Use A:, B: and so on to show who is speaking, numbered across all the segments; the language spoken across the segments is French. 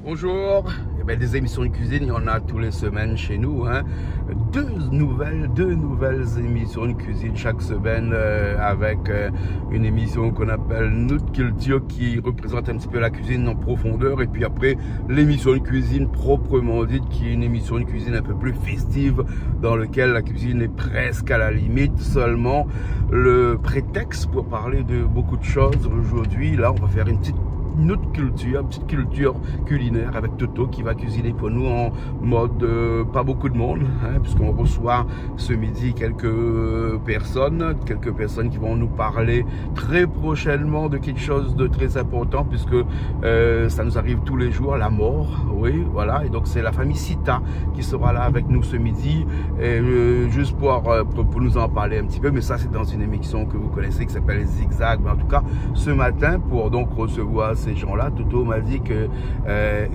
A: Bonjour, eh bien, des émissions de cuisine, il y en a tous les semaines chez nous. Hein. Deux nouvelles émissions de cuisine chaque semaine avec une émission qu'on appelle Notre Culture qui représente un petit peu la cuisine en profondeur. Et puis après, l'émission de cuisine proprement dite qui est une émission de cuisine un peu plus festive dans laquelle la cuisine est presque à la limite. Seulement le prétexte pour parler de beaucoup de choses aujourd'hui. Là, on va faire une petite culture culinaire avec Toto qui va cuisiner pour nous en mode pas beaucoup de monde, hein, puisqu'on reçoit ce midi quelques personnes qui vont nous parler très prochainement de quelque chose de très important, puisque ça nous arrive tous les jours, la mort, oui, voilà, et donc c'est la famille Sita qui sera là avec nous ce midi, et, juste pour nous en parler un petit peu, mais ça c'est dans une émission que vous connaissez qui s'appelle Zigzag. Mais en tout cas, ce matin, pour donc recevoir ces gens-là, Toto m'a dit que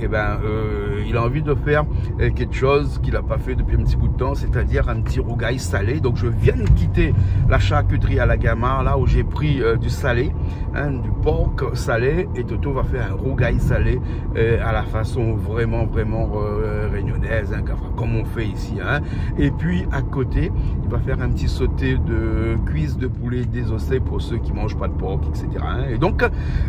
A: il a envie de faire quelque chose qu'il n'a pas fait depuis un petit bout de temps, c'est-à-dire un petit rougail salé. Donc je viens de quitter la charcuterie à la Gamard, là où j'ai pris du salé, hein, du porc salé, et Toto va faire un rougail salé à la façon vraiment réunionnaise, hein, comme on fait ici, hein. Et puis à côté, il va faire un petit sauté de cuisses de poulet désossé pour ceux qui mangent pas de porc, etc., hein. Et donc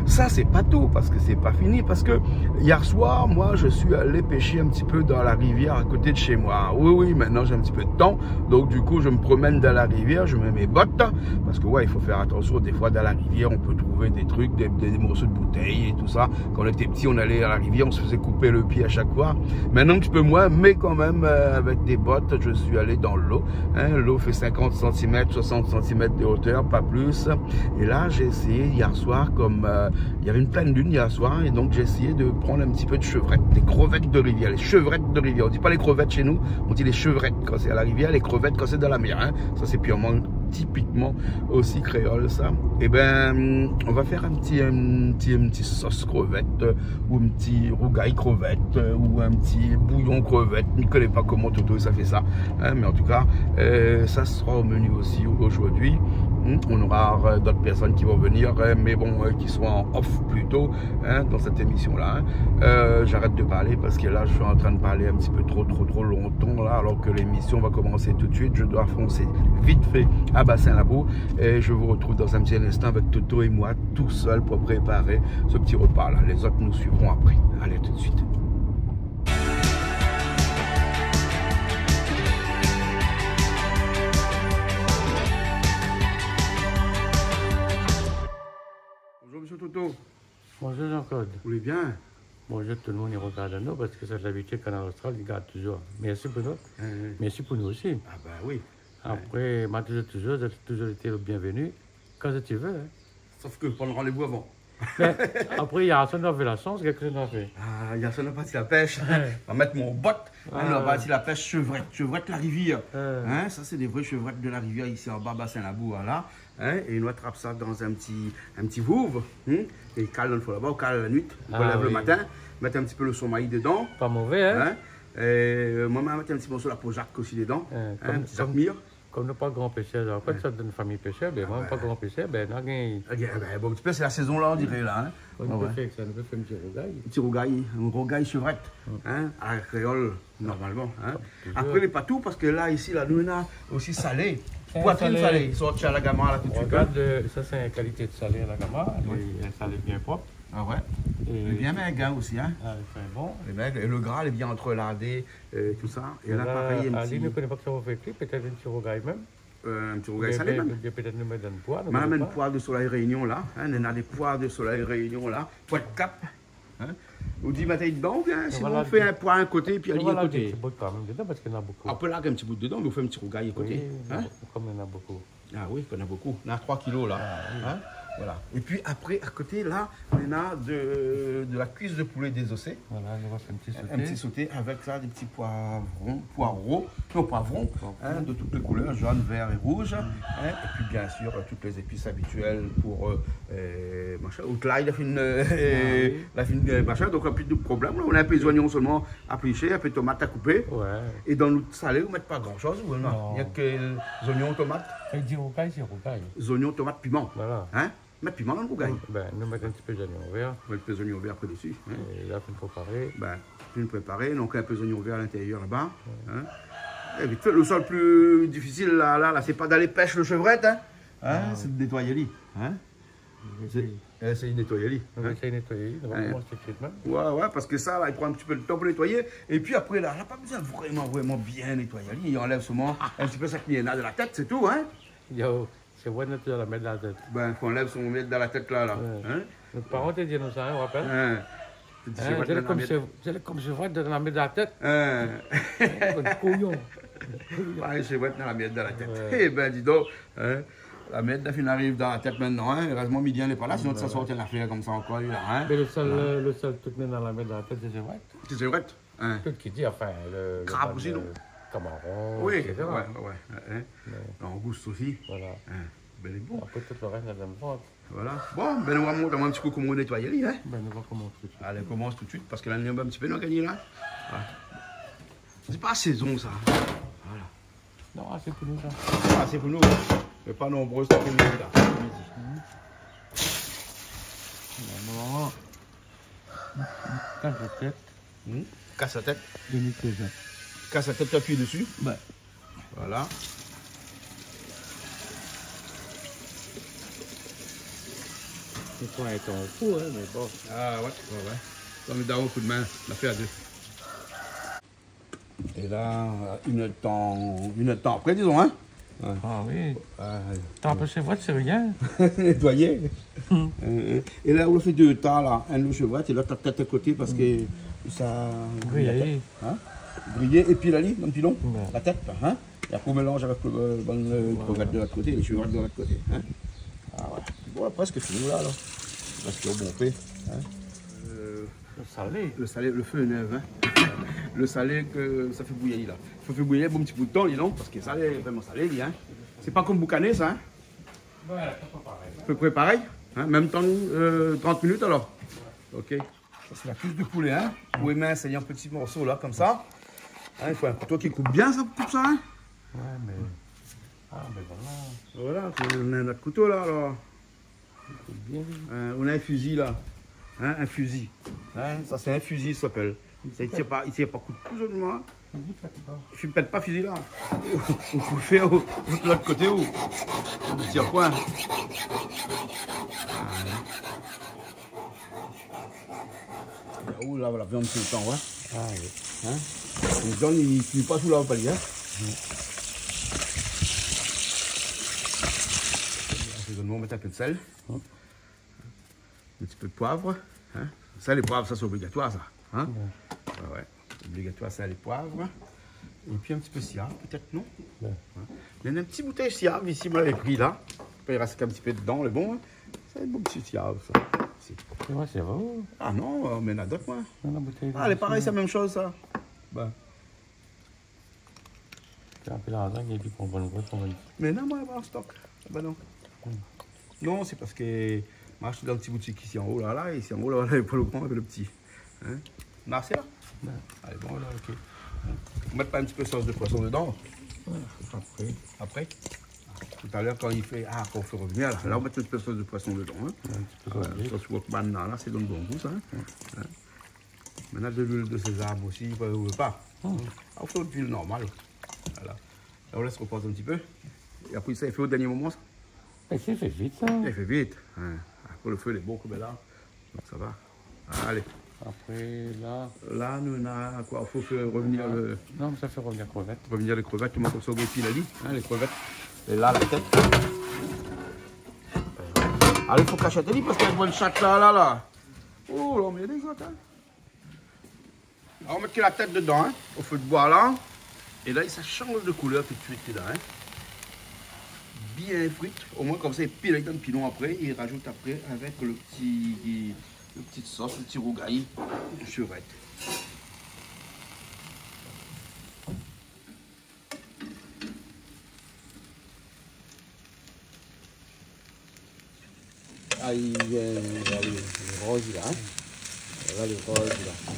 A: ça c'est pas tout, parce que c'est pas fini, parce que hier soir, moi je suis allé pêcher un petit peu dans la rivière à côté de chez moi. Oui, maintenant j'ai un petit peu de temps, donc du coup je me promène dans la rivière, je mets mes bottes, parce que ouais, il faut faire attention, des fois dans la rivière on peut trouver des trucs, des morceaux de bouteilles et tout ça. Quand on était petit, on allait à la rivière, on se faisait couper le pied à chaque fois. Maintenant un petit peu moins, mais quand même avec des bottes, je suis allé dans l'eau, hein. L'eau fait 50 cm, 60 cm de hauteur, pas plus. Et là j'ai essayé hier soir, comme il y avait une pleine lune hier soir, et donc j'ai essayé de prendre un petit peu de chevrettes, des crevettes de rivière, les chevrettes de rivière. On dit pas les crevettes chez nous, on dit les chevrettes quand c'est à la rivière, les crevettes quand c'est dans la mer, hein. Ça c'est purement typiquement aussi créole, ça. Et ben on va faire un petit sauce crevette, ou un petit rougail crevette, ou un petit bouillon crevette. Je ne connais pas comment Toto ça fait ça, hein, mais en tout cas ça sera au menu aussi aujourd'hui. On aura d'autres personnes qui vont venir, mais bon, qui sont en off plutôt, hein, dans cette émission-là, hein. J'arrête de parler parce que là, je suis en train de parler un petit peu trop longtemps, là, alors que l'émission va commencer tout de suite. Je dois foncer vite fait à Bassin-Labour, et je vous retrouve dans un petit instant avec Toto et moi, tout seul pour préparer ce petit repas-là. Les autres nous suivront après. Allez, tout de suite. Bonjour Monsieur Toto.
B: Bonjour Jean-Claude.
A: Vous allez bien?
B: Bonjour tout le monde, il regarde nous parce que c'est l'habitude qu'en Australie, il garde toujours. Merci pour nous. Merci pour nous aussi.
A: Ah bah oui.
B: Après, moi toujours été le bienvenu quand tu veux. Hein.
A: Sauf que prendre rendez-vous avant.
B: Mais, après, il y a personne qui a fait la chance, quelqu'un qui a fait.
A: Ah, il y a personne qui a parti la pêche. On va mettre mon botte. On va partir la pêche chevrette la rivière. Hein, ça, c'est des vraies chevrettes de la rivière ici en bas, Bassin-Labour, là. Hein, et on attrape ça dans un petit vouve. Et cale une fois là-bas, on cale la nuit. On lève le matin, mettre un petit peu le sommeil dedans.
B: Pas mauvais, hein?
A: Et moi-même, mettre un petit morceau de la peau Jacques aussi dedans. Un petit Jacques Mire.
B: Comme nous pas grand pêcheur, après ça donne une famille pêcheur, ben moi pas grand pêcheur, ben on a gagné.
A: Bon, un petit peu c'est la saison là, on dirait là. Hein.
B: On peut faire ça, on peut faire un petit rougail.
A: Un petit rougail, un rougail chevrette, hein, à la créole normalement. Hein. Après, mais pas tout, parce que là, ici, là, nous on a aussi salé. Poitrine salée, ils sont à la Gamard là tout de suite.
B: Regarde, ça c'est une qualité de salé à la Gamard, un salé bien propre.
A: Ah ouais. Et bien maigre aussi, hein.
B: Ah, c'est bon.
A: Et le gras, il est bien entreladé, tout ça. Et là, pareil, un petit...
B: Ali ne connaît pas que ça va faire clip, peut-être un petit rougail même.
A: Un petit rougail salé même.
B: Peut-être nous mettre une poire.
A: On a une poire de soleil réunion là. Hein, on a des poires de soleil réunion là. Poire de cap. Hein. Vous dites matin dedans ou bien si on fait un poire à un côté puis Ali à côté.
B: Un petit bout quand même dedans parce qu'il y en a beaucoup.
A: On peut laguer un petit bout dedans, mais on fait un petit rougail à côté.
B: Oui, hein? Comme il y en a beaucoup.
A: Ah oui, il y en a beaucoup. On a 3 kilos là. Hein? Voilà. Et puis après, à côté, là, on a de la cuisse de poulet désossée.
B: Voilà, on va faire un petit sauté.
A: Un petit sauté avec là des petits poireaux, hein, de toutes les couleurs, jaune, vert et rouge. Hein, et puis bien sûr, toutes les épices habituelles pour machin. Là, il a fait une machin, donc un peu de problème. Là. On a un peu d'oignons seulement à plicher, un peu de tomates à couper.
B: Ouais.
A: Et dans notre salé, on ne met pas grand chose. Non. Il n'y a que les oignons, tomates.
B: Il dit rougail, c'est rougail.
A: Les oignons, tomates, piment.
B: Voilà.
A: Hein? Mettre piment dans le rougail.
B: Ben, nous mettons un petit peu d'oignon vert.
A: On met le peu d'oignon vert après dessus. Hein.
B: Et là, il faut préparer.
A: Ben, une préparée, donc un peu d'oignon vert à l'intérieur là-bas. Hein. Et vite fait, le sol plus difficile là, c'est pas d'aller pêcher le chevrette, hein. Hein, c'est de nettoyer lui. Hein. C'est de nettoyer lui.
B: On va essayer de nettoyer. On va commencer tout de suite.
A: Ouais, parce que ça, là, il prend un petit peu de temps pour nettoyer. Et puis après, là, on n'a pas besoin de vraiment bien nettoyer. Il enlève seulement un petit peu cette mienne-là de la tête, c'est tout, hein.
B: Yo, c'est vrai de la mettre dans la tête.
A: Ben, il faut enlever son miette dans la tête, là.
B: Ouais.
A: Hein.
B: Nos parents te disent ça, on rappelle.
A: Hein.
B: C'est comme je vois de la mettre dans la tête.
A: Hein.
B: Un couillon.
A: Ouais, c'est vrai, dans la miette dans la tête. Eh ben, dis donc, hein. La miette d'affaire arrive dans la tête maintenant, hein. Heureusement, Midian n'est pas là, sinon ça sortait l'affaire comme ça encore, là, hein.
B: Mais le seul tout met dans la mettre dans la tête, c'est vrai.
A: C'est vrai, hein.
B: Tout qui dit, enfin, le
A: crabe aussi, non?
B: Camaron,
A: Oui,
B: etc.
A: ouais. Hein. Langouste aussi.
B: Voilà.
A: Hein. Ben, il est bon.
B: Après, tout le reste, la même chose.
A: Voilà. Bon, ben, on va montrer un petit peu comment on nettoie lui, hein.
B: Ben, nous va commencer tout de suite.
A: Allez, on commence tout de suite, parce que là, on a un petit peu, non, gagné, là. Voilà. C'est pas saison, ça. Voilà.
B: Non, c'est pour nous, ça.
A: Ah, c'est pour nous, hein. Mais pas nombreux cet après-midi, là.
B: Maman. Casse la tête.
A: Casse la tête.
B: Demi-cuisine.
A: Casse la tête, tu appuies dessus.
B: Ouais.
A: Voilà.
B: C'est pas être en fou, hein, mais bon.
A: Ah, ouais. On met d'abord un coup de main, on a fait à deux. Et là, une heure de temps après, disons, hein.
B: Ouais. Ah oui. T'as un peu chevrette, c'est rien.
A: Nettoyer. Et là, on fait deux temps, là. Un le chevrette, et là, ta tête à côté, parce que ça...
B: Grillé.
A: Hein? Grillé, et puis la lit, dans le pilon,
B: Ouais.
A: la tête, hein. Et après, on mélange avec le crevette de l'autre côté, les chevrettes de l'autre côté, hein. Ah ouais. Bon, presque fini, là, alors. Presque au bon fait, hein.
B: Le salé.
A: Le salé, le feu est neuf, hein. Le salé, que ça fait bouillir, là. Il faut faire bouillir un bon petit bout de temps, dis donc, parce que ça est vraiment salé, lui, hein. C'est pas comme boucané, ça, hein.
B: Ouais, c'est pas pareil.
A: À peu près pareil, hein. Même temps, 30 minutes, alors. Ok. Ça, c'est la cuisse de poulet, hein. Poulet mince, c'est un petit morceau, là, comme ça. Hein, il faut un couteau qui coupe bien, ça, pour ça, hein.
B: Ouais, mais... Ah, mais voilà.
A: Voilà, on a notre couteau, là, alors.
B: Bien.
A: On a un fusil, là. Hein, un fusil. Hein, ça, c'est un fusil, ça s'appelle. Il ne tire pas coup de pouce, moi. Je ne pète pas fusil là. On peut le faire de l'autre côté où on ne tire point. Où là, la viande tout le temps, ouais.
B: Ah oui.
A: Hein? Le viande, il ne finit pas sous la palier. Hein? On va mettre un peu de sel. Un petit peu de poivre. Hein? Ça, les poivres, ça c'est obligatoire, ça. Hein? Ouais. Obligatoire, ça, les poivres. Et puis un petit peu de siab, peut-être, non?
B: Ouais.
A: Il y a un petit bouteille de siab ici, vous l'avez pris là. Il reste un petit peu dedans, le bon. Hein? C'est un bon petit siab, ça.
B: C'est vrai, c'est vrai.
A: Ah non, mais il y en a d'autres, moi.
B: Dans la bouteille.
A: Ah, elle est pareille, c'est la même chose, ça. Ben.
B: C'est un peu la dingue et puis pour bonne grosse, on va dire.
A: Mais non, moi, elle est pas en stock. Ben non. Non, c'est parce que moi, je suis dans le petit boutique ici en haut, là, et ici en haut, là, il y a pas le grand et le petit. Hein? Non, c'est là.
B: Ouais.
A: Allez, bon, là, ok. On met pas un petit peu de sauce de poisson dedans.
B: Ouais, après.
A: Après. Tout à l'heure, quand il fait. Ah, quand on fait revenir, là, on met un petit peu de sauce de poisson dedans. Hein.
B: Un petit peu
A: Voilà,
B: d'olive.
A: sauce Wokman, là, c'est donne bon goût, ça. Hein. Hein. Maintenant, de l'huile de sésame aussi, vous ne voulez pas. Ah, on fait l'huile normale. Voilà. Là, on laisse reposer un petit peu. Et après, ça, il fait au dernier moment, ça.
B: Et c'est fait vite, ça.
A: Il fait vite. Hein. Après, le feu, il est bon comme là. Donc, ça va. Allez.
B: Après, là...
A: Là, nous, on a quoi? Il faut faire revenir le...
B: Non, mais ça fait revenir crevette.
A: Revenir les crevettes, tout le monde comme ça, au pied, la lit, hein, les crevettes. Et là, la tête. Allez, il faut cacher la lit parce qu'il y a une bonne chatte là. Oh, là, on met des autres, hein. Alors, on met que la tête dedans, hein, au feu de bois, là. Et là, ça change de couleur tout de suite, là, hein. Bien frite. Au moins, comme ça, il pile avec un pilon après. Et il rajoute après avec le petite sauce, le petit rougail, le chevrette. Ah, il est rose là. Hein. Voilà le rose, là.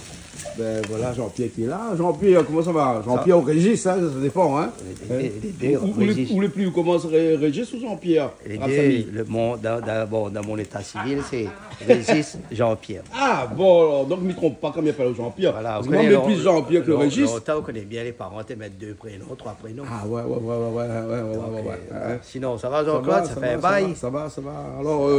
A: Ben voilà, Jean-Pierre qui est là. Jean-Pierre, comment ça va? Jean-Pierre ou Régis, hein, ça dépend. Hein.
C: Les deux, Régis.
A: Où les plus, commence Régis ou Jean-Pierre?
C: Les deux, dans mon état civil, c'est Régis, Jean-Pierre.
A: Ah bon, alors, donc ne me trompe pas quand il appelle Jean-Pierre.
C: Voilà,
A: parce que moi, je plus Jean-Pierre que Régis.
C: Longtemps, on connaît bien les parents, tu mettre 2 prénoms, 3 prénoms.
A: Ah ouais.
C: Sinon, ça va Jean-Claude, ça fait un bail.
A: Ça va. Alors,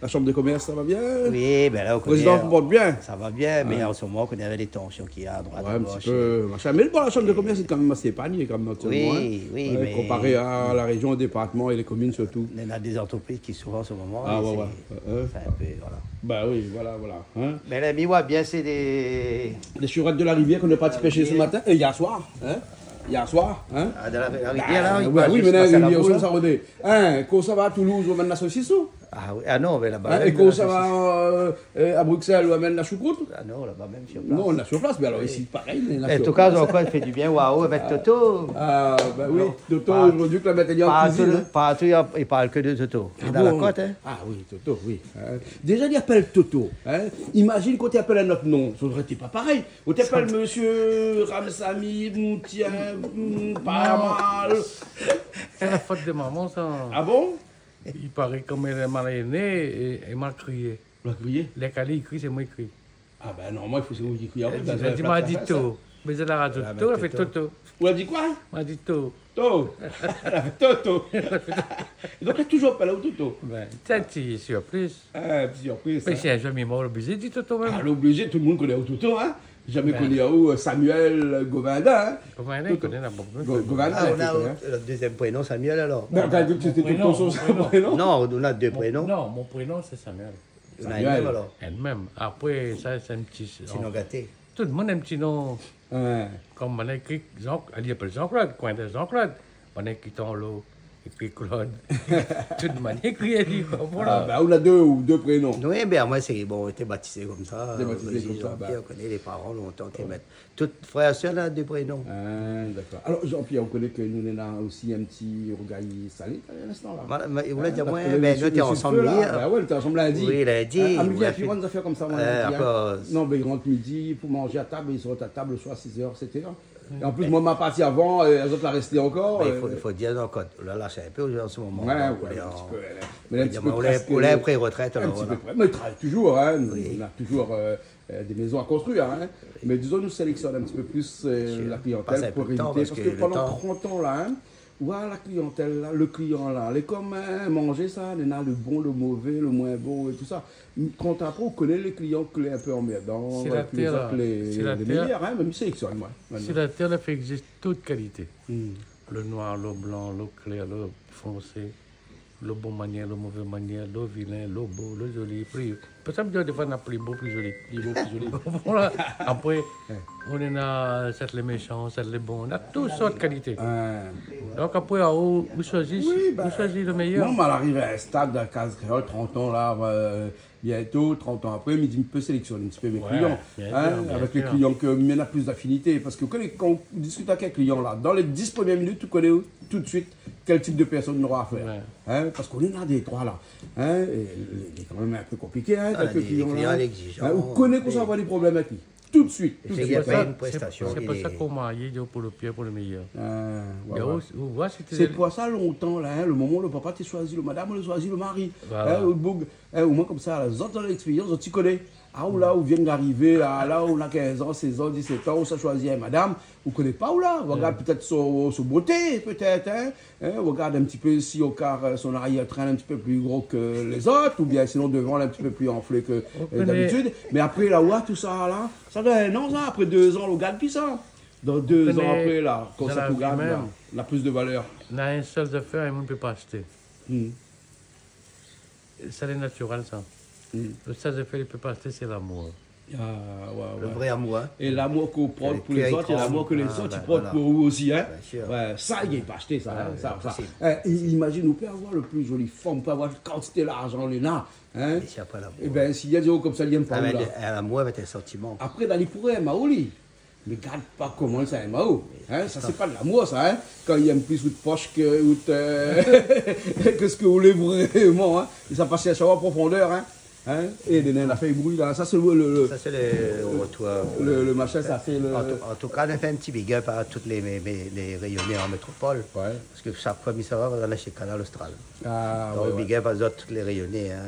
A: la chambre de commerce, ça va bien?
C: Oui, ben là, on connaît.
A: Le président se porte bien?
C: Ça va bien, mais en ce moment, on connaît les tensions qu'il y a à droite, à
A: un
C: gauche.
A: petit peu, machin. Mais bon, la chambre de commerce est quand même assez épargnée, quand même, naturellement.
C: Oui, mais...
A: Comparé à la région, au département et les communes surtout.
C: Il y a des entreprises qui souffrent en ce moment.
A: Ah ouais.
C: C'est un peu, voilà.
A: Bah oui, voilà. Hein?
C: Mais là, mis-moi bien, c'est des...
A: Les churettes de la rivière qu'on n'a pas pêcher ce matin, et hier soir, hein? Hier soir, hein?
C: Ah, de la rivière, là,
A: oui, mais là, la rivière, ça va redé. Hein, quand ça va à Toulouse, on mène la saucisson.
C: Ah non, mais là-bas.
A: Et quand ça va à Bruxelles, on amène la choucroute.
C: Ah non, là-bas même sur place.
A: Non, on est sur place, mais alors ici, pareil.
C: En tout cas, encore, il fait du bien, waouh, avec Toto.
A: Ah, ben oui, Toto, aujourd'hui, que la mettre en cuisine.
C: Partout, il parle que de Toto. Dans la côte, hein?
A: Ah oui, Toto, oui. Déjà, il appelle Toto. Imagine quand tu appelles un autre nom, ça aurait été pas pareil. On t'appelle Monsieur Ramsamy, Moutien, pas mal.
B: C'est la faute de maman, ça.
A: Ah bon?
B: Il paraît comme elle est mal née et elle m'a crié.
A: Il a crié?
B: Les calés, il crie, c'est moi qui crie.
A: Ah ben non, moi, il faut que c'est vous qui criez.
B: Elle m'a dit tout. Mais elle a dit tout, elle a fait Toto.
A: On a dit quoi?
B: Elle m'a dit tout.
A: Toto. Elle a fait Toto. Donc, elle a toujours pas là où Toto.
B: Ben, c'est une petite surprise.
A: Ah, petite surprise.
B: Mais si un jamais mort, l'obligé dit Toto même.
A: Ah, l'obligé, tout le monde connaît où Toto, hein? Jamais connu où Samuel Govindin, hein?
B: Govindin, il connaît la bombe.
A: Govindin,
C: on a le deuxième prénom, Samuel, alors.
A: Non, t'as dit que c'était tout son prénom?
C: Non, on a 2 prénoms.
B: Non, mon prénom, c'est Samuel.
C: On a un même, alors.
B: Elle-même. Après, ça, c'est un petit...
C: Sinon gâté.
B: Tout le monde a un petit nom. Comme on a écrit, elle appelle Jean-Claude, coin de Jean-Claude. On a écrit dans l'eau, écrit Claude. Tout le monde écrit, elle dit, voilà.
A: Ah, ben, on a deux prénoms.
C: Oui, ben moi, c'est bon, on était baptisé comme ça.
A: T'es baptisé comme ça,
C: On connaît les parents longtemps, t'es mettre. Tout frère et soeur, là, 2 prénoms.
A: Ah, d'accord. Alors, Jean-Pierre, on connaît que nous, on a aussi un petit regard salé à l'instant, là.
C: Vous voulez dire, moi, ben, nous, t'es ensemble hier.
A: Ben ouais, t'es ensemble lundi.
C: Oui, lundi.
A: À midi, puis on nous a fait comme ça, moi, lundi. Non, ben, ils rentrent midi pour manger à table, ils sont à table le soir, 6h, 7h. Et en plus, moi, ma partie avant, et les autres, la rester encore.
C: Il faut dire, donc, on l'a lâché un peu en ce moment.
A: Ouais, un petit peu. Mais un petit peu.
C: On l'a pré-retraite, alors.
A: Un petit peu près. Mais il travaille toujours, hein. On a toujours des maisons à construire, hein. Mais disons, nous sélectionnons un petit peu plus la clientèle pour éviter. Parce que pendant 30 ans, là, hein, voilà la clientèle là, le client là, les communs, manger ça, il y en a le bon, le mauvais, le moins bon et tout ça. 30 ans après, on connaît les clients clés un peu emmerdants, les meilleurs, hein, même ils sélectionnent, moi.
B: Si la terre fait exister toute qualité, le noir, le blanc, le clair, le foncé, le bon manière, le mauvais manière, le vilain, le beau, le joli, prix. Parce que des fois, on a plus beau, plus joli. Voilà. Après, on a cette les méchants, cette les bons, on a toutes sortes de qualités. Donc après, on choisit le meilleur.
A: Non, mais elle arrive à un stade de 30 ans là, bientôt, 30 ans après, mais il peut sélectionner un petit peu mes clients. Avec les clients qui ont a plus d'affinité. Parce que quand on discute avec un client là, dans les 10 premières minutes, tu connais tout de suite quel type de personne on aura affaire. Parce qu'on en a des trois là. Il est quand même un peu compliqué, quelques clients là. On connaît qu'on va avoir des problèmes avec lui. Tout de suite.
C: C'est
B: pour ça qu'on m'a dit pour le pire, pour le meilleur.
A: C'est pour ça longtemps, là, le moment où le papa t'a choisi, le madame t'a choisi, le mari. Au moins comme ça, les autres ont l'expérience, tu connais. Ah, ou là, où viennent d'arriver, là, où on a 15 ans, 16 ans, 17 ans, où ça choisit un madame, vous ne connaissez pas où là. On regarde peut-être son beauté, peut-être. On regarde un petit peu si au car son arrière-train est un petit peu plus gros que les autres, ou bien sinon devant, elle est un petit peu plus enflé que d'habitude. Mais après, là, ouais, tout ça, là, ça fait un an, ça, après 2 ans, on regarde plus ça. Dans 2 ans après, là, quand ça vous garde, là, la plus de valeur.
B: On a un seul affaire et on ne peut pas acheter. Ça, c'est naturel, ça. Le seul affaire, il ne peut pas acheter, c'est l'amour.
C: Le vrai amour.
A: Et l'amour qu'on prend pour les autres, et l'amour que les autres prennent pour vous aussi. Hein. Ça, il n'est pas acheté, ça. Imagine, on peut avoir le plus joli femme, on peut avoir quantité d'argent, les nains. Hein. Et bien, s'il y a des gens comme ça, il n'y a pas.
C: L'amour avec un sentiment.
A: Après, dans les pourrais, Maoli. Mais regarde pas comment ça est Mao. Hein? Ça, c'est pas de l'amour, ça. Hein? Quand il y a plus de poche que ce que vous voulez vraiment. Hein? Et ça passe à chaque fois en profondeur. Hein? Hein? Et on a fait du bruit là. Ça, c'est
C: Ça, c'est le retour.
A: le machin, ça fait le.
C: En tout cas, on a fait un petit big up à toutes les rayonnés en métropole.
A: Ouais.
C: Parce que chaque fois, ça va, on a chez Canal Austral.
A: Ah,
C: Donc,
A: ouais,
C: big up à toutes les rayonnés. Hein,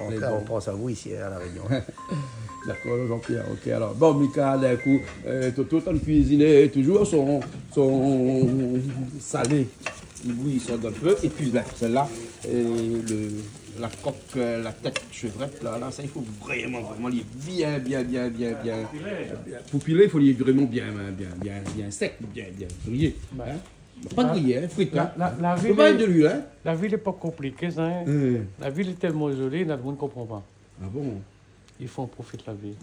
C: on pense à vous ici à La Réunion.
A: D'accord, Jean-Pierre, ok. Alors, bon, Mika, d'un coup, Toto, ton cuisinier, toujours son salé. Oui, il sort dans le feu. Et puis là, celle-là, la coque, la tête chevrette, là, ça, il faut vraiment lier bien. Pour piler, il faut lier vraiment bien sec, bien grillé. Hein? Pas grillé, hein, frite, hein.
B: La
A: Faut pas de l'huile, hein.
B: La ville n'est pas compliquée, ça. Hein? La ville est tellement jolie, là, le monde ne comprend pas.
A: Ah bon?
B: Il faut en profiter de la vie.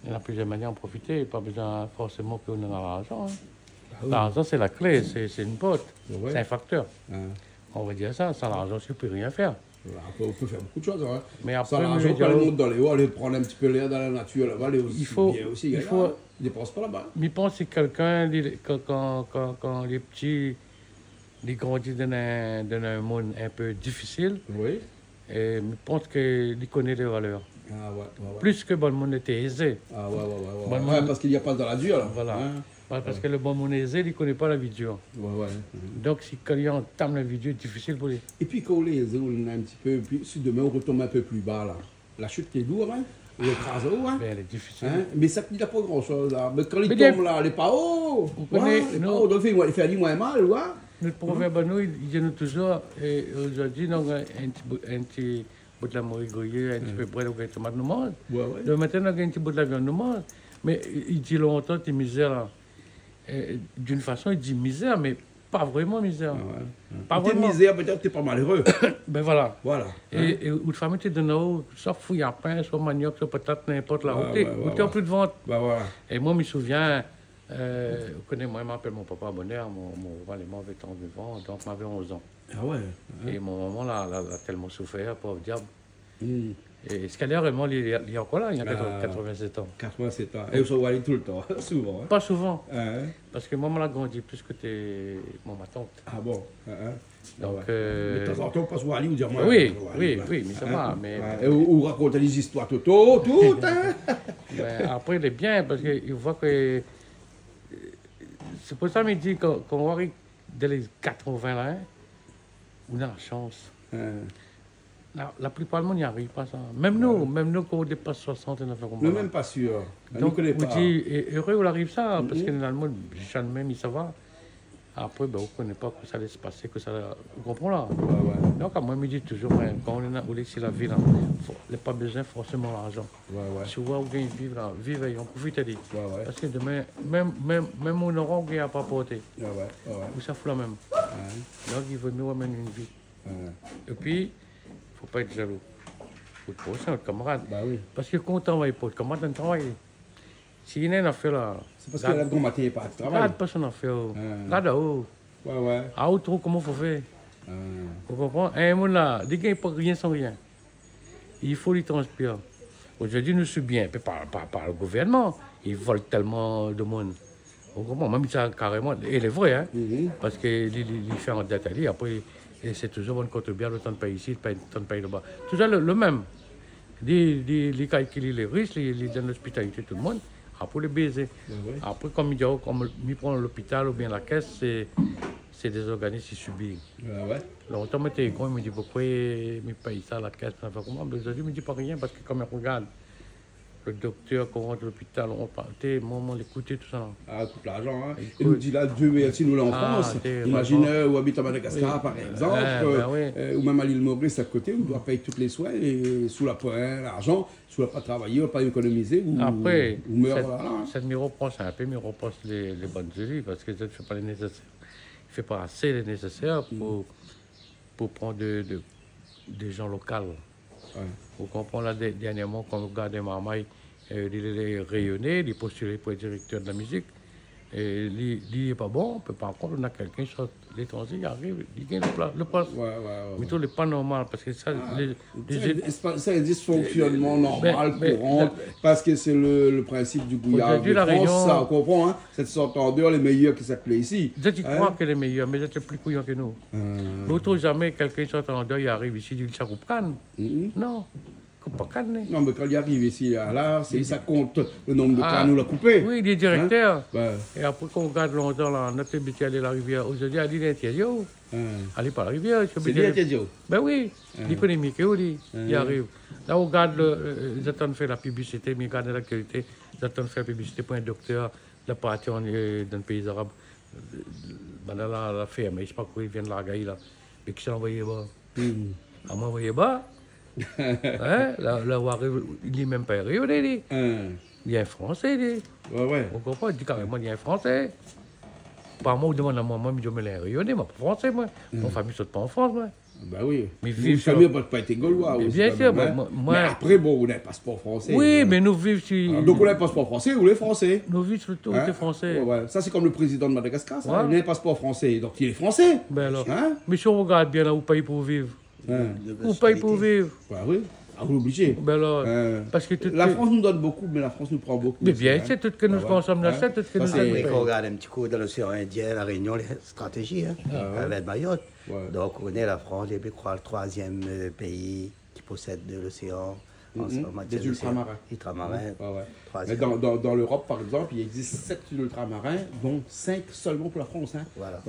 B: Il y a plusieurs manières d'en profiter, pas besoin forcément qu'on ait l'argent. Hein.
A: Ah oui.
B: L'argent, c'est la clé, c'est une botte,
A: Ouais.
B: c'est un facteur.
A: Ah.
B: On va dire ça, sans l'argent, tu ne peux rien faire.
A: Voilà, on peut faire beaucoup de choses. Hein.
B: Mais après,
A: sans l'argent, on peut aller monter dans les hauts, aller prendre un petit peu l'air dans la nature là-bas, aller aussi. Bien aussi, il dépense pas là-bas.
B: Je pense que c'est quelqu'un, quand les petits, ils grandissent dans un monde un peu difficile,
A: Oui.
B: et je pense qu'il connaît les valeurs.
A: Ah ouais.
B: Plus que le monde était aisé.
A: Ah ouais.
B: Bon,
A: Ouais, parce qu'il n'y a pas dans la dure là.
B: Voilà.
A: Hein?
B: Parce que le bon monde aisé, il ne connaît pas la vie dure.
A: Ouais.
B: Donc, si quelqu'un entame la vie dure, c'est difficile pour lui.
A: Et puis quand on les on a un petit peu, puis si demain on retombe un peu plus bas là, la chute est lourde, hein? Il écrase haut, hein?
B: Mais elle est difficile.
A: Hein? Mais ça ne dit pas grand chose là. Mais quand il
B: Mais
A: tombe là, il n'est pas haut.
B: Vous connaissez,
A: il est pas haut, donc il fait aller moins mal, ouais.
B: Notre proverbe, nous, il dit nous toujours, et aujourd'hui, donc, un petit bout de la morue grillée, un petit peu près, donc, un tomate nous mange.
A: Ouais.
B: Le matin, on a un petit bout de la viande nous mange. Mais il dit longtemps, tu misère là. D'une façon, il dit misère, mais pas vraiment misère. Pas
A: T'es
B: vraiment.
A: misère, peut-être t'es pas malheureux.
B: Ben voilà.
A: Voilà.
B: Et une famille, tu es de nous, soit fouille à pain, soit manioc, soit patate, n'importe la route.
A: Ouais,
B: Ou tu n'as plus de vente.
A: Bah voilà.
B: Et moi, je me souviens, vous connaissez, moi, je m'appelle mon papa Bonheur, mon valet avait tant de vent, donc j'avais 11 ans.
A: Ah ouais.
B: Et mon maman là, a tellement souffert, pauvre diable. Et ce qu'elle est réellement, il est encore là, il a 87 ans.
A: 87 ans. Et vous allez tout le temps, souvent. Hein?
B: Pas souvent,
A: Hein?
B: parce que maman l'a grandi plus que ma tante.
A: Ah bon.
B: Donc,
A: De temps en temps, on passe voir Ali ou dire moi.
B: oui, mais ça va. Mais,
A: Et ou raconter des histoires tout, hein?
B: mais après, il est bien, parce qu'il voit que. C'est pour ça qu'il me dit qu'on arrive dans les 80 là, on a la chance. La plupart du monde n'y arrive pas ça. Même nous, quand on dépasse 60, on a fait comme ça.
A: Nous même pas sûr.
B: Donc,
A: nous
B: on dit, heureux on arrive ça, parce que dans le monde, jeune même, il ça va. Après, ben, on ne connaît pas que ça allait se passer, que ça. Vous comprenez là?
A: Ouais.
B: Donc, moi, je me dis toujours, quand on est dans la ville, il n'y a pas besoin forcément d'argent.
A: Ouais.
B: Si vous voulez vivre là, vivre et on profite de
A: Ouais.
B: Parce que demain, même on aura on n'a pas porté.
A: Ouais.
B: Ou ça fout la même. Donc, il veut nous amener une vie. Et puis, il ne faut pas être jaloux. Il faut être notre camarade.
A: Bah oui.
B: Parce que quand on travaille pour le camarade, on travaille. S'il y a une affaire là,
A: C'est parce qu'il a de matin pas de travail.
B: regarde pas son affaire. Là-haut.
A: Ouais.
B: À autre, comment il faut faire? Vous comprenez? Un monde là, il ne peut rien sans rien. Il faut lui transpirer. Aujourd'hui, nous sommes bien, par le gouvernement. Ils volent tellement de monde. Vous comprenez? Même ça, carrément, et il est vrai, hein? Parce qu'il fait en dette à lui, après, c'est toujours bon côté bien, le temps de payer ici, le temps de payer là-bas. Toujours le même. Les calculs, les risques, ils donnent l'hospitalité tout le monde. Après, les baiser. Après, comme il prend l'hôpital ou bien la caisse, c'est des organismes qui subissent. Longtemps, je m'étais con, il me dit pourquoi il paye ça à la caisse. Aujourd'hui, il ne me dit pas rien parce que comme il regarde le docteur, qu'on rentre à l'hôpital, on partait, maman l'écoutait, tout ça.
A: Ah, tout l'argent, hein. Il nous dit là, Dieu merci, nous là en France. Imaginez où habite à Madagascar, par exemple, ou même à l'île Maurice à côté, où on doit payer tous les soins, et sous la l'argent, sous la pas travailler, on ne pas économiser, ou meurt là.
B: Cette me reproche un peu, me reproche les bonnes idées, parce que je ne fais pas les nécessaires. Il ne fait pas assez les nécessaires pour prendre des gens locaux. Vous comprenez, là, dernièrement, quand on regarde Marmaille, il est rayonné, il est postulé pour être directeur de la musique. Et il n'est pas bon, on peut pas encore, on a quelqu'un l'étranger, il arrive, il gagne le poste.
A: Ouais.
B: Mais tout n'est pas normal parce que ça,
A: C'est un dysfonctionnement normal,
B: mais,
A: courant, parce que c'est le principe du gouillard de France, ça, on comprend, hein, cette sorte en dehors, les meilleurs qui s'appellent ici.
B: Je crois que les meilleurs, mais c'est plus couillon que nous. L'autre, jamais quelqu'un sort en dehors, il arrive ici, il dit ça coupe canne. Non.
A: Non, mais quand il arrive ici, là, ça compte le nombre de cannes ou la coupé.
B: Oui, il est directeur.
A: Hein?
B: Et après qu'on regarde longtemps, là, notre habitué aller à la rivière, aujourd'hui, elle dit l'intérieur. Allez pas à la rivière.
A: C'est l'intérieur.
B: Ben oui, l'économique, il arrive. Là, on regarde, ils attendent de faire la publicité, mais ils regardent l'actualité, ils attendent de faire la publicité pour un docteur, la partie dans le pays arabe. Ben là, la ferme, je ne sais pas quoi, ils viennent de la gaille, là. Mais qui s'est envoyé bas? À m'envoyer bas? Hein? Là, il n'est même pas arrivé, il y a un Français,
A: Ouais.
B: On comprend, il dit carrément, il y a un Français. Par moi, on demande à moi, je me l'ai rayonné, moi, pas français, moi. Mon famille ne saute pas en France, moi.
A: Bah oui.
B: Mais
A: vous famille n'a pas été gaulois aussi.
B: Bien sûr,
A: même, hein?
B: moi.
A: Mais après, bon, on a un passeport français.
B: Oui, mais nous vivons sur.
A: Donc on a un passeport français ou les Français.
B: Nous vivons sur le tour français.
A: Ouais. Ça, c'est comme le président de Madagascar, ça. Il a un passeport français, donc il est français.
B: Ben alors.
A: Hein?
B: Mais si on regarde bien là, où paye pour vivre. Où paye pour vivre.
A: Bah oui. Ah, on est obligé.
B: Ben alors, parce que
A: la France nous donne beaucoup, mais la France nous prend beaucoup.
B: Mais bien, c'est tout ce que nous consommons dans ça, tout ce que nous avons.
C: On regarde un petit coup dans l'océan Indien, la Réunion, les stratégies, avec Mayotte. Donc on est la France, je crois, le 3e pays qui possède de l'océan.
A: Des ultramarins. Mais dans l'Europe, par exemple, il existe 7 ultramarins, dont 5 seulement pour la France. Hein.
C: Voilà.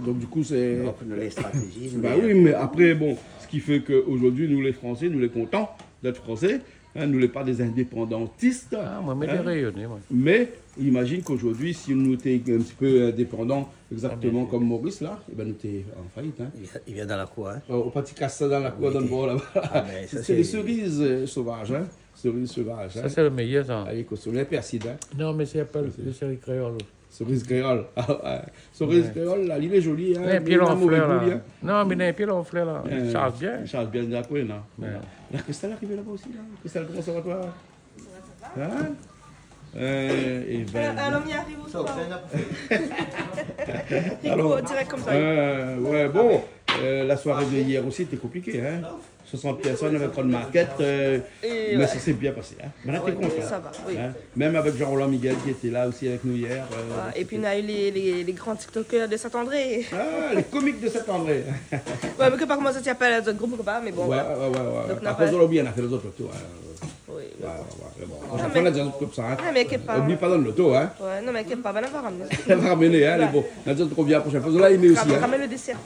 A: Donc du coup, c'est...
C: les stratégies.
A: Oui, mais après, bon, ce qui fait qu'aujourd'hui, nous les Français, nous les contents d'être Français, hein, nous les pas des indépendantistes.
B: Moi, mais les rayonnés, moi.
A: Mais imagine qu'aujourd'hui, si nous étions un petit peu indépendants, exactement comme Maurice, là, eh ben, nous étions en faillite. Hein.
C: Il vient dans la cour. Hein.
A: Au petit casse dans la cour, dans le bord là-bas. C'est les cerises sauvages. Hein. Cerises sauvages.
B: Ça, c'est le meilleur, ça.
A: Allez, les persides. Hein.
B: Non, mais c'est pas le cerise créole.
A: Cerise créole. Cerise créole, là, il est joli. Hein.
B: Un pied en fleur, là. Non, mais il a un pied en fleur, là. Il charge bien.
A: Il charge bien, d'accord, là. La Christelle est arrivée là-bas aussi, là. Christelle, comment ça va, toi? Hein?
D: Alors, il arrive aussi. Rico, direct comme ça.
A: Ouais, bon, la soirée de hier aussi était compliquée, hein. 60 personnes avec une maquette, mais ça s'est bien passé. Hein. Maintenant, t'es content.
D: Ça va, oui.
A: Hein. Même avec Jean-Roland Miguel qui était là aussi avec nous hier.
D: Et puis, on a eu les grands TikTokers de Saint-André.
A: Ah, les comiques de Saint-André.
D: Ouais, mais que pas comment ça s'appelle, les autres groupes ou pas, mais bon.
A: Ouais. Par contre, on a fait les autres tours.
D: Oui.
A: On a fait la dialogue comme ça. Hein.
D: Non, mais inquiète pas.
A: Oublie pas dans l'auto. Hein.
D: Ouais, non, mais inquiète pas, on va ramener.
A: Elle va ramener, hein, les beaux. On a dit qu'on revient la prochaine fois. Là, il met aussi.
D: On ramène le dessert.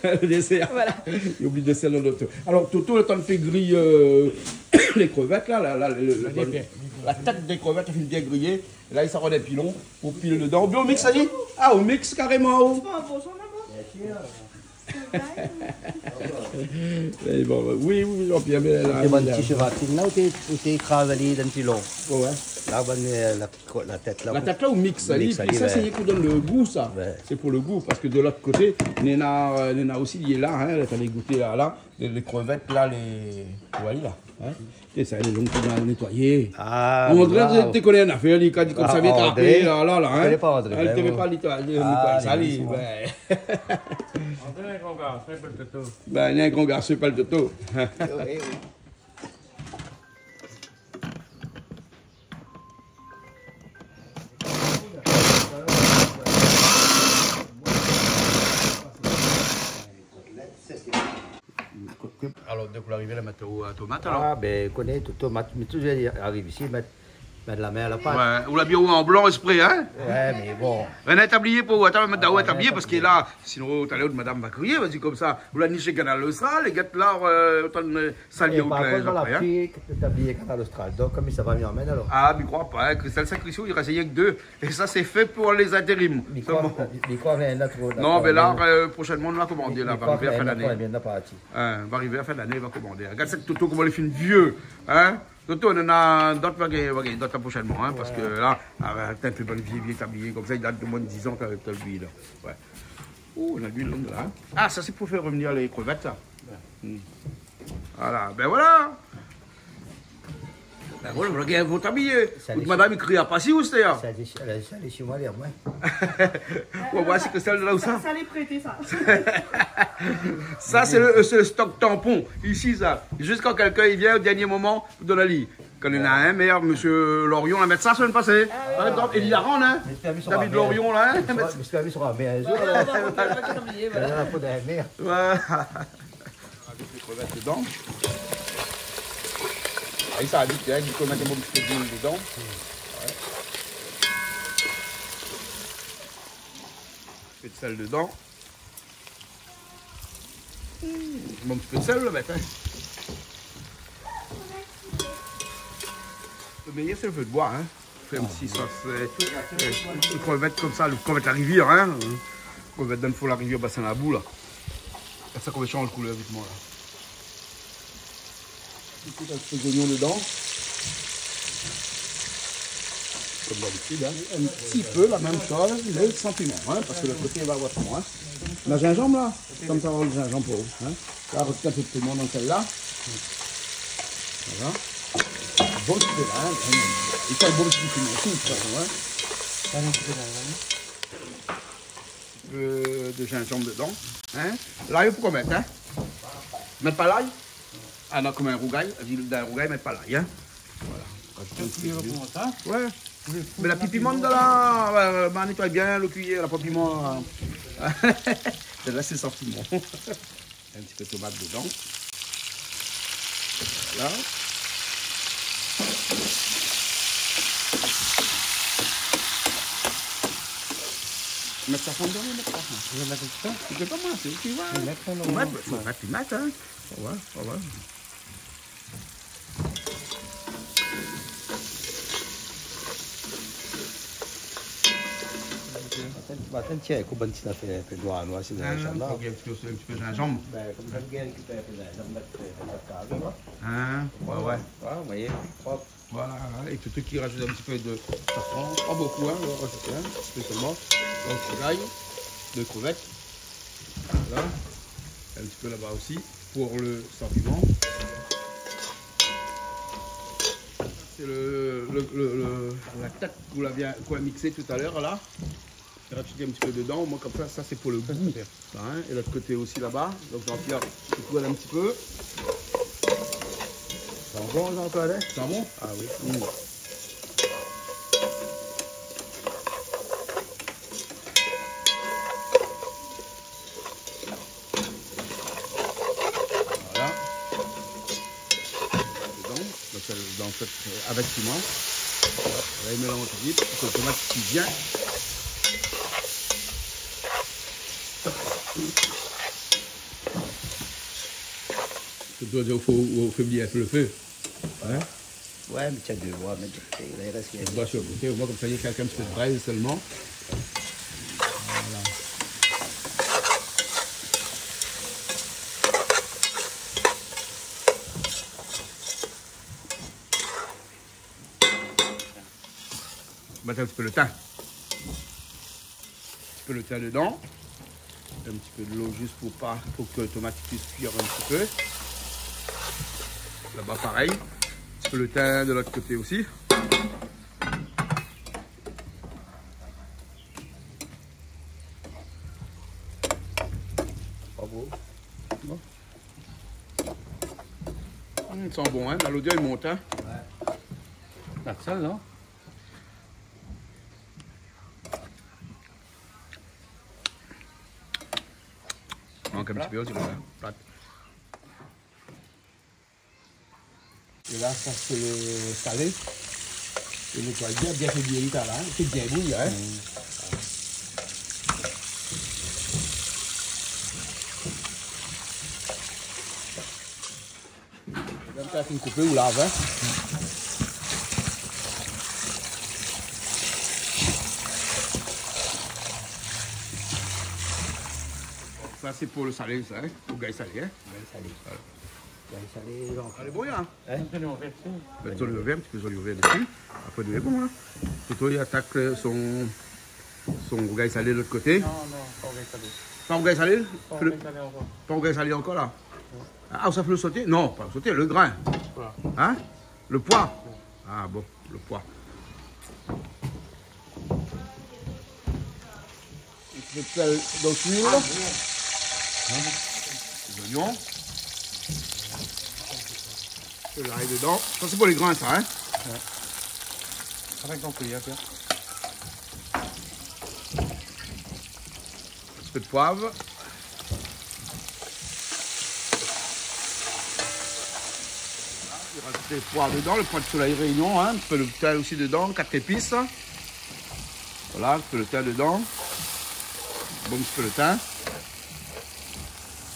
A: Le dessert.
D: Voilà.
A: Il oublie le dessert dans l'auto. Alors, Toto, le temps de faire griller les crevettes, là, la tête des crevettes, il fait bien griller. Et là, il sort des pilons pour piler dedans. Bien, au mix, ça dit? Ah, au mix, carrément. Oh. Oui, Jean-Pierre, mais là.
C: C'est un petit chevatine là où tu es écrasé dans le pilon.
A: Ouais.
C: Là, la tête là.
A: La tête là au mix, ça dit. Puis ça, c'est ce qui donne le goût, ça. Ouais. C'est pour le goût, parce que de l'autre côté, Néna aussi, il est là, hein. Elle a goûté là. Les crevettes, là, les. Voilà, là. Hein. Et ça, les longs qu'on a nettoyé.
C: Ah,
A: on dirait que tu connais une affaire, il dit comme ça, vite après, là, hein.
C: Je connais pas André.
A: Elle ne t'aimait pas nettoyer, ça, lui.
B: André, un grand gars, c'est pas le toto.
A: Ben, il y a un grand gars, c'est pas le toto.
C: Oui.
A: Alors, dès que vous arrivez, la mettre à tomate, alors?
C: Ah, ben, connais tout tomate. Mais tout arrive ici, mettre la main à la pâte.
A: Ouais, ou la bio en blanc esprit, hein?
C: Ouais, mais bon.
A: Un établier pour attends, mettre d'où établier parce que là, sinon, tout à l'heure, madame va crier, vas-y comme ça. Vous la nichez Canal Austral, les gars là, autant de salier au clair.
C: Par contre, la fille établier Canal Austral. Donc, comme ça va mieux en main alors?
A: Ah, mais je crois pas, hein. Christelle Sacrissou, il reste rien que 2. Et ça, c'est fait pour les intérims. Non, mais là, prochainement, on va commander, là, va arriver à fin d'année. Va arriver à fin d'année, va commander. Regarde cette toto, comment les films vieux, hein? Toto, on en a d'autres prochainement, hein, parce que là, peut-être le bon vieil tablier, comme ça, il date de moins de 10 ans qu'avec lui, là. Ouais. Oh, on a l'huile là. Ah, ça, c'est pour faire revenir les crevettes, ça. Voilà, ben voilà. Ben voilà, voilà, vous t'habiller.
C: Ça les-
A: Madame, il crie à passer où c'était?
C: Ça allait chez moi, les moins.
A: On voit c'est que celle de là où ça.
D: Ça allait prêter ça.
A: Ça, c'est le stock tampon. Ici, ça. Juste quand quelqu'un il vient au dernier moment, vous donne la lit. Quand il y en a un, meilleur, monsieur Lorion, la mettre ça semaine passée. Et il la rend, hein. David Lorion, là, hein.
C: Je suis permis sur la mer un jour.
D: On va oublier, voilà.
C: La peau de la mer.
A: Voilà. Avec les crevettes dedans. Et ça a dit, hein, il faut mettre un bon petit peu d'huile dedans. Ouais. Un peu de sel dedans. Un bon petit peu de sel, là, bête, hein. Le meilleur, c'est le feu de bois, hein. Fait un petit sauce. Les crevettes comme ça, les crevettes de la rivière, hein. Les crevettes d'un fond la rivière, bassin à la boue, là. C'est ça qu'on va changer de couleur vite, moi, là. Un petit peu d'oignon dedans. Comme d'habitude, hein. Un petit peu la même chose, le sentiment, hein, parce que le côté va avoir trop. Hein. La gingembre là, comme ça va le gingembre pour vous. Hein. Là, rajouter un peu de piment dans celle-là. Voilà. Bon petit peu là, hein. Et ça, un bon petit piment aussi, de toute façon. Hein. Un peu de gingembre dedans. Hein. L'ail, pourquoi mettre, hein? Mettre pas l'ail? Ah non, comme un rougail. Dans un rougail, mettre pas l'ail, hein. Voilà. Ouais. Mais la pipimante de là, bah, nettoie bien le cuillère, la piment. Celle-là, c'est sentiment. Un petit peu de tomate dedans. Voilà. Mettre ça fondant, mettre ça. Je vais mettre ça. Je vais pas moi, c'est tu vois. Je vais mettre ça. Faut mettre, tu mets, hein. Ouais.
C: Tiens, coupe un petit affaire, un peu de noir, c'est de la gingembre.
A: Un petit peu de gingembre.
C: Comme j'aime bien récupérer un peu de gingembre, mettre carré,
A: Hein, ouais.
C: vous voyez, propre.
A: Voilà, et tout truc qui rajoute un petit peu de safran, pas beaucoup, hein, on va rajouter un petit peu seulement. Donc, l'ail, 2 crevettes, voilà, un petit peu là-bas aussi, pour le sentiment. C'est la tête qu'on a mixé tout à l'heure, là. J'ai rajouté un petit peu dedans, moi comme ça c'est pour le goût. Ça, hein, et l'autre côté aussi là-bas, donc Jean-Pierre, je couvre un petit peu.
C: C'est bon, Jean-Claude, hein?
A: C'est bon?
C: Ah oui.
A: Voilà. Dans cette, avec piment. On va y mélanger vite pour que le tomate cuit bien. Il faut faiblir un peu le feu. Hein?
C: Ouais, mais tiens, deux mois, mais il reste rien.
A: On doit sur le côté, au moins comme ça, il y a quelqu'un un petit peu de braise seulement. Voilà. Mettre un petit peu le thym. Un petit peu le thym dedans. Un petit peu de l'eau juste pour que le tomate puisse cuire un petit peu. Là-bas pareil. Un petit peu le thym de l'autre côté aussi.
C: Bravo.
A: Bon. Ils sont bons, hein. L'odeur il monte, hein.
C: Ouais.
B: Pas de sel, non?
A: Manque un petit peu, c'est bon, hein. Plate. Et là, ça c'est le salé. Et nettoie bien fait bien là, hein. C'est bien bouilli, hein. Peut-être une coupée ou lave, hein. Ça c'est pour le salé, ça, hein. Pour le gaille salé, hein.
C: Salé. Salé,
A: Elle est bonne, hein.
C: hein?
A: Tu le verre, un petit peu d'olive vert dessus. Après, il est bon, hein. Plutôt, il attaque son rougail salé de l'autre côté.
B: Non, pas rougail salé.
A: Pas rougail salé?
B: Pas rougail salé encore.
A: Pas rougail salé encore, là? Ah, ça fait le sauter? Non, pas le sauter, le grain.
B: Voilà.
A: Hein? Le pois? Ah bon, le pois. Un peu de sel dans l'huile. Les oignons. Le l'ail dedans. Ça c'est pour les grains ça, hein?
B: Ouais. Avec ton cuillère, tiens.
A: Un petit peu de poivre. Il rajouter le poivre dedans, le poivre de soleil réunion, hein, un petit peu de thym aussi dedans, 4 épices. Voilà, un petit peu de thym dedans. Bon, un petit peu de thym.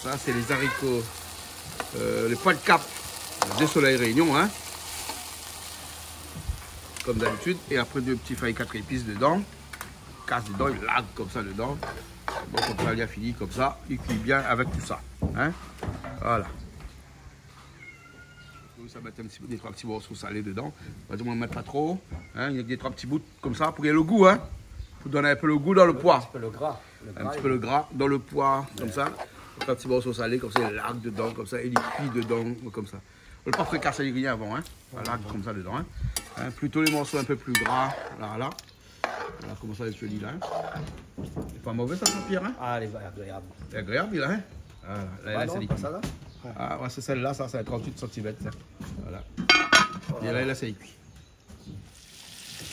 A: Ça, c'est les haricots, les pois de cap des soleil réunion, hein. Comme d'habitude. Et après, deux petits feuilles 4 épices dedans. Casse dedans, il lague comme ça dedans. Bon, comme ça, il a fini comme ça. Il cuit bien avec tout ça. Hein. Voilà. Ça va mettre des 3 petits morceaux salés dedans. On va mettre pas trop. Hein. Il y a des 3 petits bouts comme ça pour qu'il y ait le goût. Hein. Pour donner un peu le goût dans le pois.
C: Un petit peu le gras.
A: Un petit peu le gras dans le pois, comme ça. 3 petits morceaux salés, comme ça, il lague dedans, comme ça. Et il cuit dedans, comme ça. Le paprika, ça y rien avant. Hein. On lague comme ça dedans. Hein. Hein. Plutôt les morceaux un peu plus gras. Là. Voilà comment ça, je te dis là. C'est pas mauvais ça, Pierre. Hein.
C: Ah, elle est agréable.
A: C'est agréable, là. Hein. Voilà, là, c'est
C: pas ça là.
A: Ah, ouais, c'est celle-là, ça, c'est 38 cm. Ça. Voilà. Et là, ça y cuit.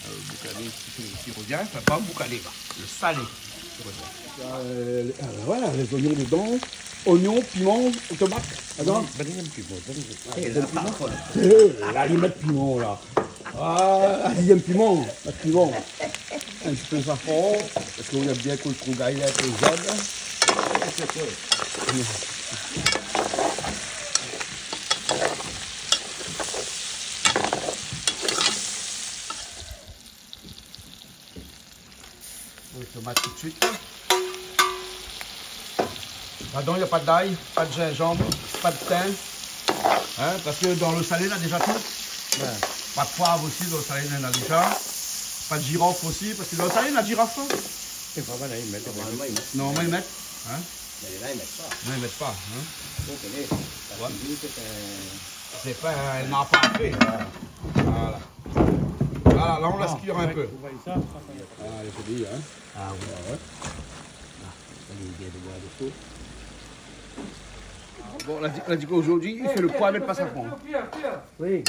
A: Le boucané qui revient, enfin, pas le boucané, là. Le salé. Voilà, les oignons dedans. Oignons, piment, tomate. Attends. Là, ils mettent piment, là. Ah, il y a un piment. Un piment. Un petit peu de safran. Parce qu'on aime bien qu'on le trouve avec les jaunes. Les tomates tout de suite. Là-dedans, il n'y a pas d'ail, pas de gingembre, pas de thym. Hein, parce que dans le salé, il y a déjà tout. Ouais. Pas de poivre aussi, dans le salé, il y en a déjà. Pas de girofle aussi, parce que dans le salé, il y a de girofle.
B: C'est pas mal, ils mettent.
A: Normalement, ils mettent. Hein?
C: Mais là, ils mettent pas.
A: Non, ils mettent pas. Hein?
C: Donc,
A: c'est pas un nappe à fait. Voilà. Voilà, là, on laisse cuire un peu. Ah, il dit, hein?
C: Ah oui, ouais. Il vient de boire des choses.
A: Bon, là, du coup, aujourd'hui, il fait le pois avec le passapon.
C: Oui.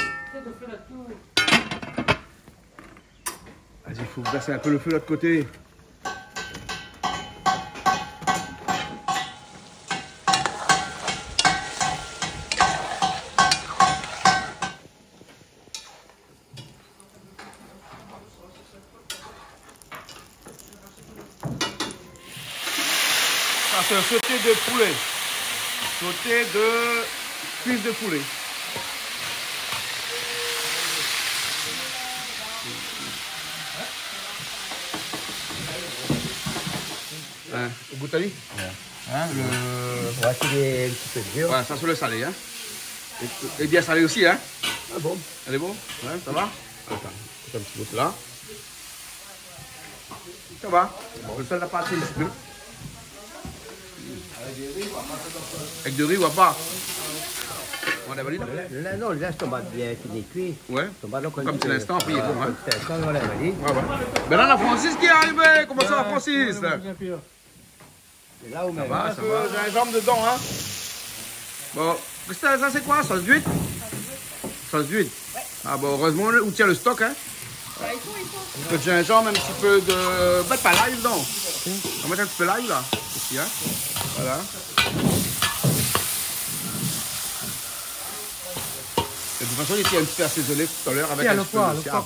A: Vas-y, il faut baisser un peu le feu de l'autre côté. Ça, c'est un sauté de poulet. Sauté de cuisse de poulet. Hein, au boutali? Ouais. Hein, le...
C: Ouais, c'est un petit peu dur.
A: Ouais, ça c'est le salé. Hein. Et bien salé aussi. Hein.
C: Ah bon?
A: Elle est bon? Ouais, ça va? Attends, un petit bout là. Ça va? Bon, le sel n'a pas assez un petit peu. Avec du riz ou pas? On a validé?
C: Là, non, là, je tomate bien fini cuit.
A: Ouais. Comme c'est l'instant, puis il est bon. Hein?
C: C'est l'instant, on l'a validé.
A: Ouais, ouais. Ben là, la Francis qui est arrivée. Comment ça, la Francis?
C: Là où
A: Ça va, ça va. J'ai un jambe dedans, hein. Bon, ça c'est quoi? Sauce d'huile? Sauce d'huile? Ah bon, heureusement, on tient le stock, hein.
D: Il faut.
A: Un peu de gingembre, un petit peu de... Bah, pas l'ail dedans. On va mettre un petit peu l'ail, là. Ici, hein. Voilà. De toute façon, il était un petit peu assaisonné tout à l'heure avec un petit peu de siave.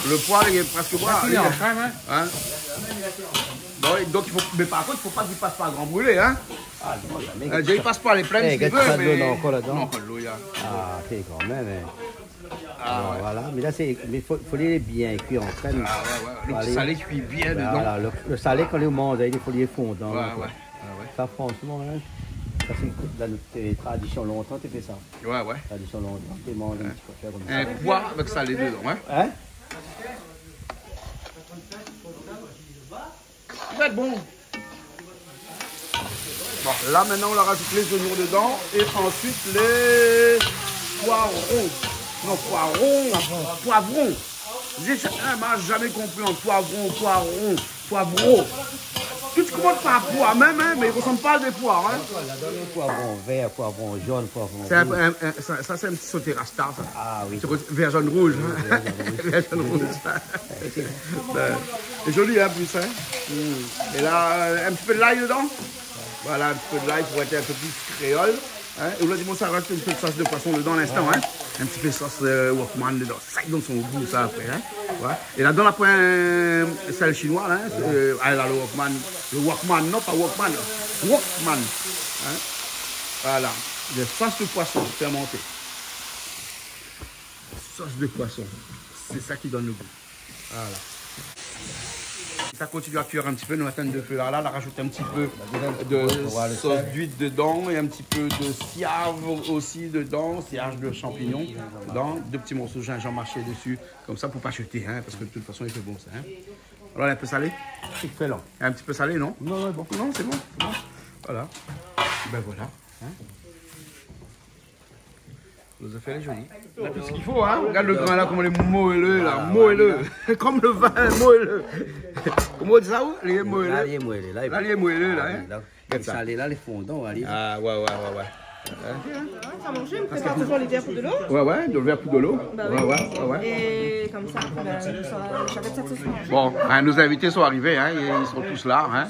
A: Le poil, il est presque bois.
B: Il est en crème, hein.
A: Hein? Bon, donc, il faut... Mais par contre, il ne faut pas qu'il passe par grand brûlé, hein.
C: Ah, non, jamais.
A: Il passe par les plaines s'il veut, mais...
C: Non, encore là-dedans.
A: Non, pas de l'eau, il y a...
C: Ah, c'est quand même. Hein.
A: Ah, ouais.
C: Voilà, mais là, il faut les bien cuire en crème.
A: Ah, ouais, ouais. Le petit salé cuit bien dedans.
C: Voilà, le salé, quand on le mange, il faut les fondre.
A: Ouais, ouais.
C: Ça, franchement, hein, ça, c'est dans notre tradition longtemps, tu fais ça.
A: Ouais, ouais.
C: Tradition longtemps, tu manges un petit peu comme ça.
A: Un pois avec salé dedans, hein.
C: Hein?
A: Ça va être bon. Bon, là maintenant on rajoute les oignons dedans et ensuite les poivrons. Non, poivron. J'ai jamais compris en poivron. Tu te commandes par pois même, hein, mais ils ne ressemblent pas à des poires. Hein.
C: Poivron vert, poivron jaune, poivron rouge.
A: Ça, c'est un petit sauté rasta, ça.
C: Ah oui.
A: Vert, jaune, rouge. Hein. Vert, jaune, rouge. C'est joli, hein, plus. Hein. Et là, un petit peu de l'ail dedans. Voilà, un petit peu de l'ail pour être un peu plus créole. Hein. Et là, ça rajoute un peu de sauce de poisson dedans à l'instant. Hein. Un petit peu de sauce Wokman dedans. Ça donne son goût, ça, après. Hein. Voilà. Et là, dans la pointe, sel chinois, là, là, le Wokman, non pas Wokman, Wokman. Hein. Voilà, des sauces de poisson fermentées. Sauce de poisson, c'est ça qui donne le goût. Voilà. Ça continue à cuire un petit peu, nous attendons de feu là, on rajoute un petit peu de sauce d'huile dedans et un petit peu de cierge aussi dedans, cierge de champignons dedans, 2 petits morceaux de gingembre mâché dessus, comme ça pour pas jeter, hein, parce que de toute façon il fait bon ça. Hein. Alors un peu salé?
C: Excellent.
A: Un petit peu salé, non?
C: Non, bon.
A: Non, c'est bon. Voilà. Ben voilà. Hein. Vous avez fait les jolis. On a tout ce qu'il faut, hein. Regarde le grain là, comme les moelleux là, moelleux. Comme le vin moelleux. Comment on dit ça, où? Les moelleux.
C: Là, il est moelleux.
A: Là, il est moelleux, là. Hein.
C: Les salés, là, les fondants, allez.
A: Ah, ouais.
D: Ça manger, on prépare toujours les verres pour de l'eau.
A: Ouais, de le verre pour de l'eau.
D: Bah oui.
A: Ouais.
D: Et comme ça, chacun de sa sauce.
A: Bon, hein, nos invités sont arrivés, hein. Ils sont tous là, hein.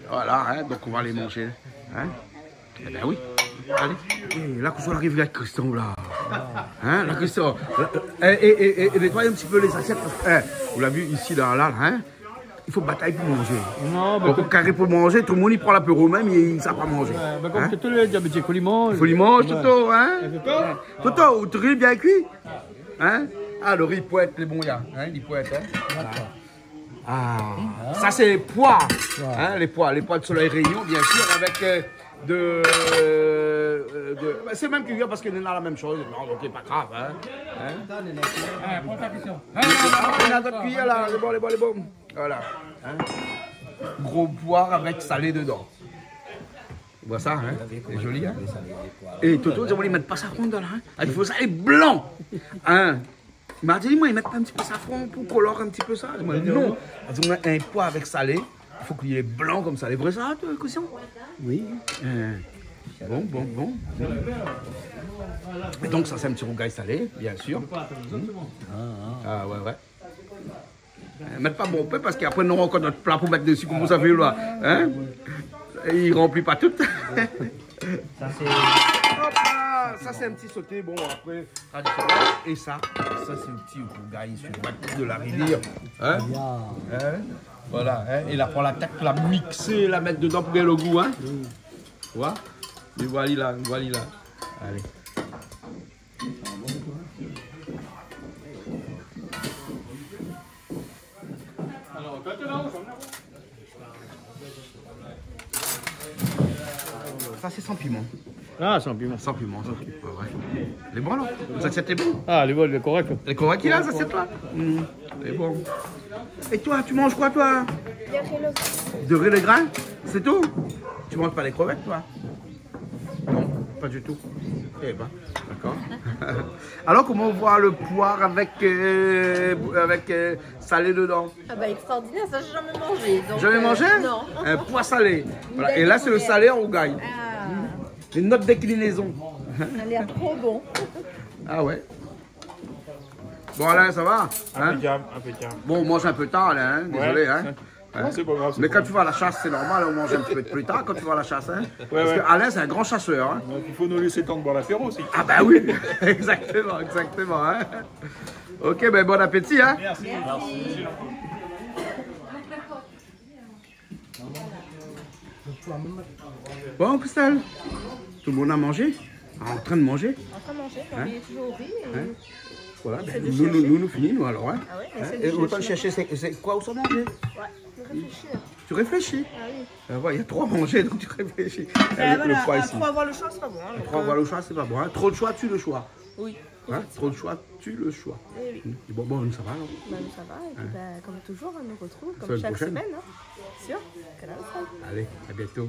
A: Voilà, hein. Donc on va les manger. Hein. Eh ben oui. Allez. Et là, qu'on arrive avec Christian, là. Hein, la Christian. Et nettoyez un petit peu les assiettes. Vous l'avez vu ici, là, hein. Il faut batailler pour manger.
E: Non,
A: donc, au carré pour manger, tout le monde il prend l'apéro même, il ne sait pas manger.
E: Comme hein? Tous les diabétiques, il faut les manger.
A: Il faut les manger, Toto, hein. Toto, ou tu riz bien cuit. Hein. Ah, le riz poète, les bons gars. Hein, il poète, hein. Ah, ça c'est les pois. Hein, les pois de soleil réunion, bien sûr, avec c'est même cuillère parce qu'on a la même chose. Non, donc c'est pas grave. Hein.
E: Prends ta question.
A: On a d'autres cuillères là, les bons. Voilà. Hein. Gros poire avec salé dedans. Tu vois ça, hein? C'est joli, hein? Et Toto, ils ne mettent pas safran dedans, hein? Il faut salé blanc. Hein? Il m'a dit, moi, ils mettent pas un petit peu safran pour colorer un petit peu ça. Moi, non. Ils ont un pois avec salé. Il faut qu'il y ait blanc comme ça. C'est vrai ça, Christian?
C: Oui.
A: Bon. Et donc, ça, c'est un petit rougail salé, bien sûr. Ah, ouais. Mettre pas bon peu parce qu'après, nous avons encore notre plat pour mettre dessus, comme vous savez, là. Hein? Et il ne remplit pas tout. Ça, c'est un petit sauté. Bon, après, et ça c'est un petit rougail sur de la rivière. Hein? Voilà, hein? Et là, prend la tête, la mixer, la mettre dedans pour gagner le goût. Hein? Tu vois? Et voilà là. Allez. Ça, c'est sans piment.
E: Ah, sans piment.
A: Sans piment. Ouais. Les bons, là? Les assiettes, les bons?
E: Ah, les bons, les corrects.
A: Les corrects, il a, les assiettes, là? Les bons. Et toi, tu manges quoi, toi? De riz les grains? C'est tout? Tu manges pas les crevettes, toi? Non, pas du tout. Eh ben, d'accord. Alors, comment on voit le poire avec salé dedans?
F: Ah bah extraordinaire, ça j'ai jamais mangé. Donc,
A: Jamais mangé?
F: Non.
A: Un pois salé. Voilà. Et là, c'est le salé en rougail. C'est une autre déclinaison.
F: Ça a l'air trop bon.
A: Ah ouais. Bon, Alain, ça va?
G: Impeccable.
A: Bon, on mange un peu tard, là, hein? Désolé, hein?
G: C'est pas grave.
A: Mais quand tu vas à la chasse, c'est normal, on mange un petit peu plus tard quand tu vas à la chasse. Hein? Parce que Alain, c'est un grand chasseur. Hein?
G: Donc, il faut nous laisser le temps de boire l'apéro aussi.
A: Ah bah oui, exactement. Hein? Ok, ben bon appétit. Hein?
G: Merci.
A: Bon, Christelle, tout le monde a mangé? En train de manger?
D: En train de manger, on est toujours au riz.
A: Voilà, ben, nous finissons alors. Hein?
D: Ah ouais,
A: Hein? Et autant de chercher, c'est quoi où ça manger?
D: Ouais, je réfléchis.
A: Tu réfléchis?
D: Ah oui.
A: Il y a 3 à manger, donc tu réfléchis.
D: Ben
A: Le
D: voilà,
A: poids ici.
D: trop avoir le choix, c'est pas bon. Hein, donc,
A: 3 avoir le choix, c'est pas bon. Hein? Trop de choix, tue le choix.
D: Oui.
A: Hein? Trop de choix, tue le choix.
D: Eh oui.
A: Bon, ça va alors.
D: Ben, ça va, et puis comme toujours, on nous retrouve, comme
A: Semaine
D: chaque
A: prochaine.
D: semaine, hein, sur Canal 5.
A: Allez, à bientôt.